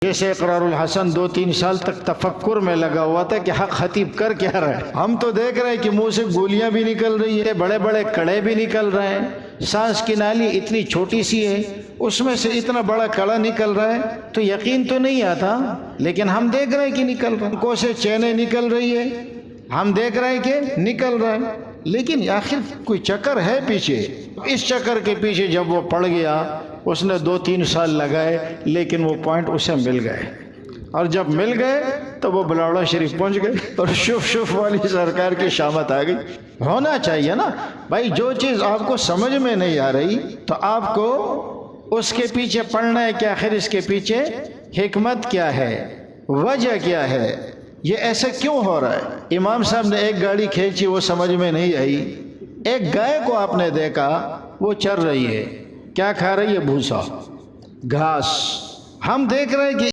جیسے اقرار الحسن 2-3 سال تک تفکر میں لگا ہوا تھا کہ حق خطیب کر کیا رہا ہے. ہم تو دیکھ رہے ہیں کہ منہ سے گولیاں بھی نکل رہی ہیں، بڑے بڑے کڑے بھی نکل رہے ہیں، سانس کی نالی اتنی چھوٹی سی ہے اس میں سے اتنا بڑا کڑا نکل رہا ہے، تو یقین تو نہیں آتا، لیکن ہم دیکھ رہے ہیں کہ نکل رہا ہے. کو سے چینیں نکل رہی ہے، ہم دیکھ رہے ہیں کہ نکل رہا ہے، لیکن آخر کوئی چکر ہے پیچھے. اس چکر کے پیچھے جب وہ پڑ گیا، اس نے 2-3 سال لگائے، لیکن وہ پوائنٹ اسے مل گئے، اور جب مل گئے تو وہ بلاوڑا شریف پہنچ گئے اور شف والی سرکار کی شامت آ گئی. ہونا چاہیے نا بھائی، جو چیز آپ کو سمجھ میں نہیں آ رہی تو آپ کو اس کے پیچھے پڑھنا ہے کہ آخر اس کے پیچھے حکمت کیا ہے، وجہ کیا ہے، یہ ایسے کیوں ہو رہا ہے. امام صاحب نے ایک گاڑی کھینچی، وہ سمجھ میں نہیں آئی. ایک گائے کو آپ نے دیکھا، وہ چر رہی ہے، کیا کھا رہی ہے؟ بھوسا، گھاس. ہم دیکھ رہے ہیں کہ